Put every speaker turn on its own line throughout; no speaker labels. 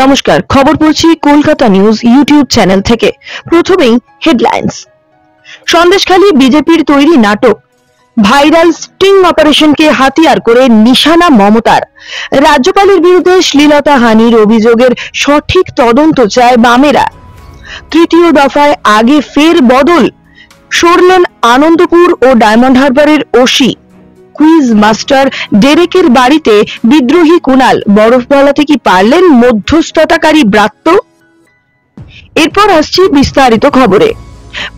নমস্কার, খবর পড়ছি কলকাতা নিউজ ইউটিউব চ্যানেল থেকে। প্রথমেই হেডলাইন্স। সন্দেশখালী বিজেপির তৈরি নাটক ভাইরাল স্টিং অপারেশনকে হাতিয়ার করে নিশানা মমতার। রাজ্যপালের বিরুদ্ধে শ্লীলতাহানির অভিযোগের সঠিক তদন্ত চায় বামেরা। তৃতীয় দফায় আগে ফের বদল, সরলেন আনন্দপুর ও ডায়মন্ড হারবারের ওসি। কুইজ মাস্টার ডেরেকের বাড়িতে বিদ্রোহী কুণাল, বরফ গলাতে কি পারলেন মধ্যস্থতাকারী ব্রাত্য? এরপর আসছি বিস্তারিত খবরে।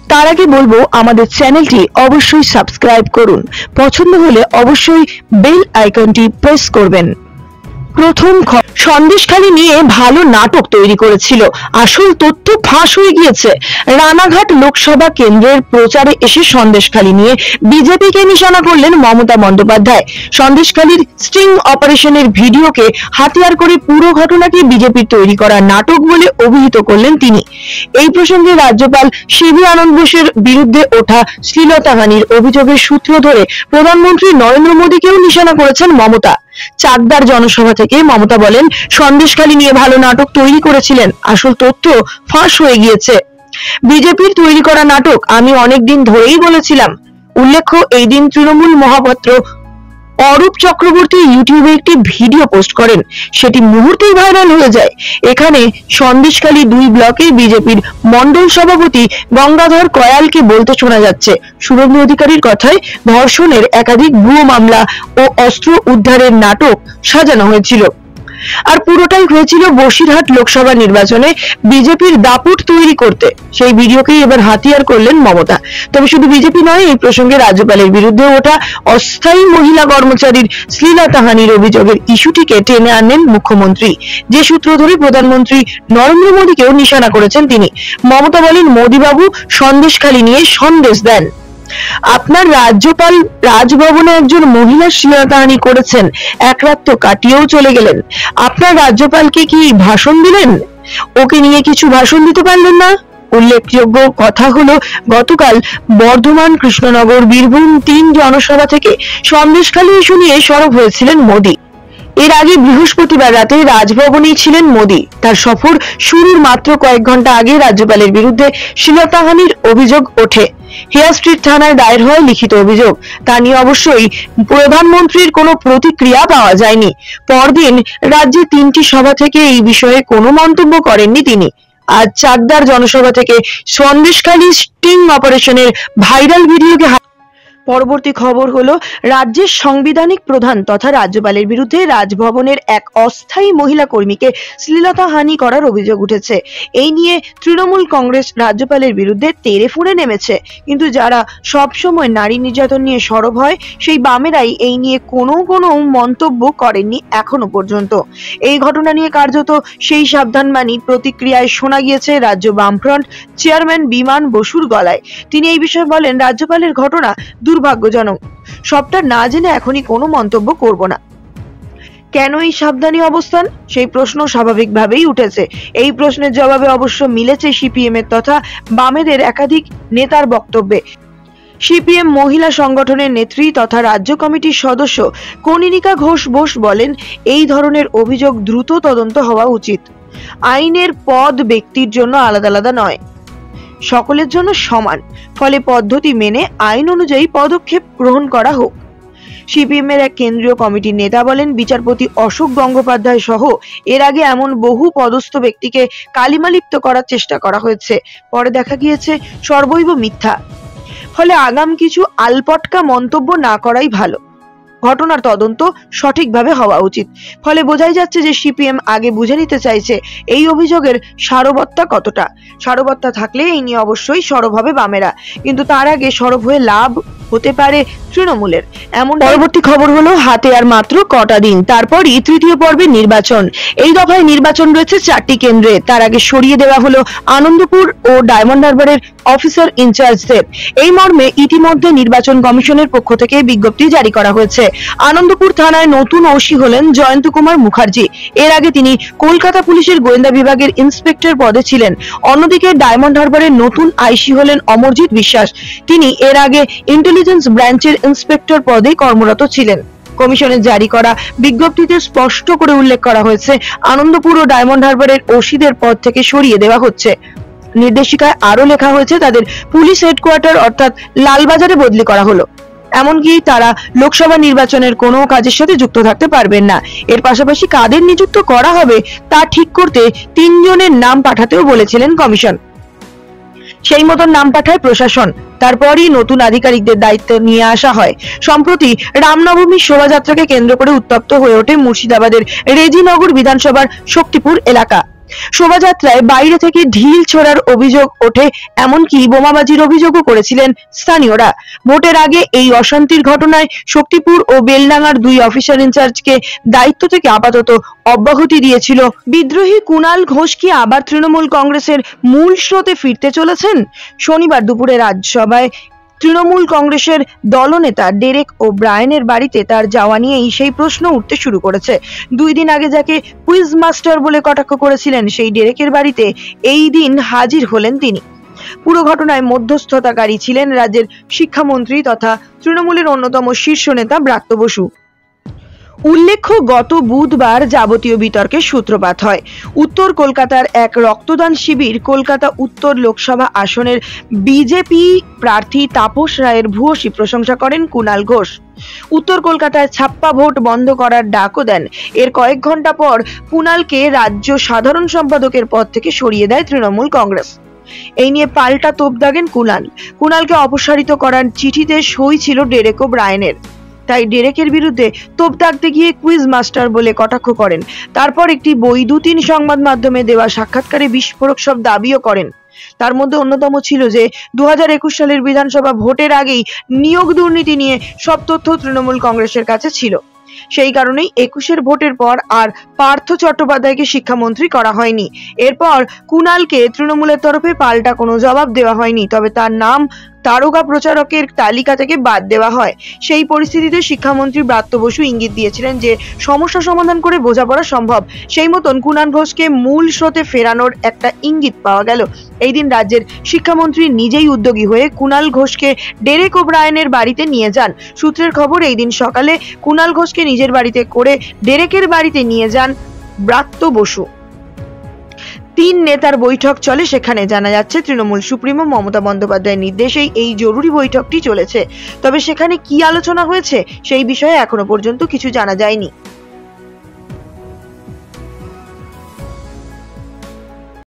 তার আগে বলবো, আমাদের চ্যানেলটি অবশ্যই সাবস্ক্রাইব করুন, পছন্দ হলে অবশ্যই বেল আইকনটি প্রেস করবেন। প্রথম সন্দেশখালী নিয়ে ভালো নাটক তৈরি করেছিল, আসল তথ্য ফাঁস হয়ে গিয়েছে। রানাঘাট লোকসভা কেন্দ্রের প্রচারে এসে সন্দেশখালী নিয়ে বিজেপিকে নিশানা করলেন মমতা বন্দ্যোপাধ্যায়। সন্দেশখালীর স্টিং অপারেশনের ভিডিওকে হাতিয়ার করে পুরো ঘটনাকে বিজেপির তৈরি করা নাটক বলে অভিহিত করলেন তিনি। এই প্রসঙ্গে রাজ্যপাল সিভি আনন্দ বোসের বিরুদ্ধে ওঠা শ্লীলতাহানির অভিযোগের সূত্র ধরে প্রধানমন্ত্রী নরেন্দ্র মোদীকেও নিশানা করেছেন মমতা। চাকদার জনসভা থেকে মমতা বলেন, সন্দেশখালী নিয়ে ভালো নাটক তৈরি করেছিলেন, আসল তথ্য ফাঁস হয়ে গিয়েছে। বিজেপির তৈরি করা নাটক আমি অনেকদিন ধরেই বলেছিলাম। উল্লেখ্য, এই দিন তৃণমূল মুখপাত্র অরূপ চক্রবর্তী ইউটিউবে একটি ভিডিও পোস্ট করেন, সেটি মুহূর্তেই ভাইরাল হয়ে যায়। এখানে সন্দেশখালী 2 ব্লকের বিজেপির মন্ডল সভাপতি গঙ্গাধর কয়ালকে বলতে শোনা যাচ্ছে, শুভেন্দু অধিকারীর কথায় ধর্ষণের একাধিক ভুয়ো মামলা ও অস্ত্র উদ্ধারের নাটক সাজানো হয়েছিল। আর পুরোটাই হয়েছিল বসিরহাট লোকসভা নির্বাচনে বিজেপির দাপুট তৈরি করতে। সেই ভিডিওকেই এবার হাতিয়ার করলেন মমতা। তবে শুধু বিজেপি নয়, এই প্রসঙ্গে রাজ্যপালের বিরুদ্ধে ওঠা অস্থায়ী মহিলা কর্মচারীর শ্লীলতাহানির অভিযোগের ইস্যুটিকে টেনে আনলেন মুখ্যমন্ত্রী, যে সূত্র ধরে প্রধানমন্ত্রী নরেন্দ্র মোদীকেও নিশানা করেছেন তিনি। মমতা বলেন, মোদীবাবু সন্দেশখালী নিয়ে সন্দেশ দেন। আপনার রাজ্যপাল রাজভবনে একজন মহিলা শ্লীলতাহানি করেছেন, এক রাত তো কাটিয়েও চলে গেলেন। আপনার রাজ্যপালকে কি ভাষণ দিলেন? ওকে নিয়ে কিছু ভাষণ দিতে পারলেন না? উল্লেখযোগ্য কথা হলো, গতকাল বর্ধমান, কৃষ্ণনগর, বীরভূম 3 জনসভা থেকে সন্দেশখালী ইস্যু নিয়ে সরব হয়েছিলেন মোদী। এর আগে বৃহস্পতিবার রাতে রাজভবনেই ছিলেন মোদী। তার সফর শুরুর মাত্র কয়েক ঘন্টা আগে রাজ্যপালের বিরুদ্ধে শ্লীলতাহানির অভিযোগ ওঠে। হেয়ার স্ট্রিট থানায় দায়ের হয় লিখিত অভিযোগ। তা নিয়ে অবশ্যই প্রধানমন্ত্রীর কোনো প্রতিক্রিয়া পাওয়া যায়নি। পরদিন রাজ্যে 3টি সভা থেকে এই বিষয়ে কোনো মন্তব্য করেননি তিনি। আজ চাকদার জনসভা থেকে সন্দেশখালী স্টিং অপারেশনের ভাইরাল ভিডিওকে পরবর্তী খবর হলো, রাজ্যের সাংবিধানিক প্রধান তথা রাজ্যপালের বিরুদ্ধে রাজভবনের এক অস্থায়ী মহিলা কর্মীকে শ্লীলতাহানি করার অভিযোগ উঠেছে। এই নিয়ে তৃণমূল কংগ্রেস রাজ্যপালের বিরুদ্ধে তেড়ে ফুঁড়ে নেমেছে, কিন্তু যারা সবসময় নারী নির্যাতন নিয়ে সরব হয় সেই বামেরাই এই নিয়ে কোনো মন্তব্য করেননি এখনো পর্যন্ত। এই ঘটনা নিয়ে কার্যত সেই সাবধানবাণীর প্রতিক্রিয়ায় শোনা গিয়েছে রাজ্য বামফ্রন্ট চেয়ারম্যান বিমান বসুর গলায়। তিনি এই বিষয়ে বলেন, রাজ্যপালের ঘটনা দুর্ভাগ্যজনক, সবটা না জেনে এখনই কোনো মন্তব্য করব না। কেন এই সাবধানী অবস্থান, সেই প্রশ্ন স্বাভাবিকভাবেই উঠেছে। এই প্রশ্নের জবাবে অবশ্য মিলেছে সিপিএম এর তথা বামেদের একাধিক নেতার বক্তব্যে। সিপিএম মহিলা সংগঠনের নেত্রী তথা রাজ্য কমিটির সদস্য কনিনিকা ঘোষ বোস বলেন, এই ধরনের অভিযোগ দ্রুত তদন্ত হওয়া উচিত। আইনের পদ ব্যক্তির জন্য আলাদা আলাদা নয়, সকলের জন্য সমান, ফলে পদ্ধতি মেনে আইন অনুযায়ী পদক্ষেপ গ্রহণ করা হোক। সিপিএম এর এক কেন্দ্রীয় কমিটির নেতা বলেন, বিচারপতি অশোক গঙ্গোপাধ্যায় সহ এর আগে এমন বহু পদস্থ ব্যক্তিকে কালিমালিপ্ত করার চেষ্টা করা হয়েছে, পরে দেখা গিয়েছে সর্বৈব মিথ্যা। ফলে আগাম কিছু আলপটকা মন্তব্য না করাই ভালো। ঘটনার তদন্ত সঠিকভাবে হওয়া উচিত। ফলে বোঝাই যাচ্ছে যে সিপিএম আগে বুঝে নিতে চাইছে এই অভিযোগের সারবত্তা কতটা। সারবত্তা থাকলে এই নিয়ে অবশ্যই সরব হবে বামেরা, কিন্তু তার আগে সরব হয়ে লাভ হতে পারে তৃণমূলের। এমন পরবর্তী খবর হলো, হাতে আর মাত্র কটা দিন, তারপরই তৃতীয় পর্বের নির্বাচন। এই দফায় নির্বাচন রয়েছে 4টি কেন্দ্রে। তার আগে সরিয়ে দেওয়া হলো আনন্দপুর ও ডায়মন্ড হারবারের অফিসার ইনচার্জদের। এই মর্মে ইতিমধ্যে নির্বাচন কমিশনের পক্ষ থেকে বিজ্ঞপ্তি জারি করা হয়েছে। আনন্দপুর থানায় নতুন ওসি হলেন জয়ন্ত কুমার মুখার্জি। এর আগে তিনি কলকাতা পুলিশের গোয়েন্দা বিভাগের ইন্সপেক্টর পদে ছিলেন। অন্যদিকে ডায়মন্ড হারবারের নতুন আইসি হলেন অমরজিৎ বিশ্বাস। তিনি এর আগে ইন্টেলিজেন্স ব্রাঞ্চের ইন্সপেক্টর পদে কর্মরত ছিলেন। কমিশনের জারি করা বিজ্ঞপ্তিতে স্পষ্ট করে উল্লেখ করা হয়েছে, আনন্দপুর ও ডায়মন্ড হারবারের ওসিদের পদ থেকে সরিয়ে দেওয়া হচ্ছে। নির্দেশিকায় আরো লেখা হয়েছে তাদের পুলিশ হেডকোয়ার্টার অর্থাৎ লালবাজারে বদলি করা হলো। এমনকি তারা লোকসভা নির্বাচনের কোনো কাজের সাথে যুক্ত থাকতে পারবেন না। এর পাশাপাশি কাদের নিযুক্ত করা হবে তা ঠিক করতে 3 জনের নাম পাঠাতেও বলেছিলেন কমিশন। সেই মতন নাম পাঠায় প্রশাসন, তারপরই নতুন আধিকারিকদের দায়িত্ব নিয়ে আসা হয়। সম্প্রতি রামনবমীর শোভাযাত্রাকে কেন্দ্র করে উত্তপ্ত হয়ে ওঠে মুর্শিদাবাদের রেজিনগর বিধানসভার শক্তিপুর এলাকা। শোভাযাত্রায় বাইরে থেকে ঢিল ছোড়ার অভিযোগ ওঠে, এমনকি বোমাবাজির অভিযোগও করেছিলেন স্থানীয়রা। ভোটের আগে এই অশান্তির ঘটনায় শক্তিপুর ও বেলডাঙ্গার 2 অফিসার ইনচার্জকে দায়িত্ব থেকে আপাতত অব্যাহতি দিয়েছিল। বিদ্রোহী কুণাল ঘোষ কি আবার তৃণমূল কংগ্রেসের মূল স্রোতে ফিরতে চলেছেন? শনিবার দুপুরে রাজ্যসভায় তৃণমূল কংগ্রেসের দলনেতা ডেরেক ও ব্রায়ানের বাড়িতে তার যাওয়া নিয়েই সেই প্রশ্ন উঠতে শুরু করেছে। 2 দিন আগে যাকে কুইজ মাস্টার বলে কটাক্ষ করেছিলেন, সেই ডেরেকের বাড়িতে এই দিন হাজির হলেন তিনি। পুরো ঘটনায় মধ্যস্থতাকারী ছিলেন রাজ্যের শিক্ষামন্ত্রী তথা তৃণমূলের অন্যতম শীর্ষ নেতা ব্রাত্য বসু। উল্লেখ্য, গত বুধবার যাবতীয় বিতর্কের সূত্রপাত হয়। উত্তর কলকাতার এক রক্তদান শিবির কলকাতা উত্তর লোকসভা আসনের বিজেপি প্রার্থী তাপস রায়ের ভূয়সী প্রশংসা করেন কুণাল ঘোষ। উত্তর কলকাতায় ছাপ্পা ভোট বন্ধ করার ডাকও দেন। এর কয়েক ঘন্টা পর কুণালকে রাজ্য সাধারণ সম্পাদকের পদ থেকে সরিয়ে দেয় তৃণমূল কংগ্রেস। এই নিয়ে পাল্টা তোপ দাগেন কুণাল। কুণালকে অপসারিত করার চিঠিতে সই ছিল ডেরেক ও ব্রায়ানের। তাই ডেরেকের বিরুদ্ধে তোপ দাগতে গিয়ে কুইজ মাস্টার বলে কটাক্ষ করেন। তারপর একটি বৈদ্যুতিন সংবাদ মাধ্যমে দেওয়া সাক্ষাৎকারে বিস্ফোরক সব দাবিও করেন। তার মধ্যে অন্যতম ছিল যে 2021 সালের বিধানসভা ভোটের আগেই নিয়োগ দুর্নীতি নিয়ে সব তথ্য তৃণমূল কংগ্রেসের কাছে ছিল। সেই কারণেই 21-এর ভোটের পর আর পার্থ চট্টোপাধ্যায়কে শিক্ষামন্ত্রী করা হয়নি। এরপর কুণালকে তৃণমূলের তরফে পাল্টা কোনো জবাব দেওয়া হয়নি, তবে তার নাম তারকা প্রচারকের তালিকা থেকে বাদ দেওয়া হয়। সেই পরিস্থিতিতে শিক্ষামন্ত্রী ব্রাত্য বসু ইঙ্গিত দিয়েছিলেন যে সমস্যা সমাধান করে বোঝাপড়া সম্ভব। সেই মতন কুণাল ঘোষকে মূল স্রোতে ফেরানোর একটা ইঙ্গিত পাওয়া গেল। এই দিন রাজ্যের শিক্ষামন্ত্রী নিজেই উদ্যোগী হয়ে কুণাল ঘোষকে ডেরেক ও ব্রায়ানের বাড়িতে নিয়ে যান। সূত্রের খবর, এই দিন সকালে কুণাল ঘোষকে নিজের বাড়িতে করে ডেরেকের বাড়িতে নিয়ে যান ব্রাত্য বসু। 3 নেতার বৈঠক চলে সেখানে। জানা যাচ্ছে তৃণমূল সুপ্রিমো মমতা বন্দ্যোপাধ্যায়ের নির্দেশেই এই জরুরি বৈঠকটি চলেছে। তবে সেখানে কি আলোচনা হয়েছে সেই বিষয়ে এখনো পর্যন্ত কিছু জানা যায়নি।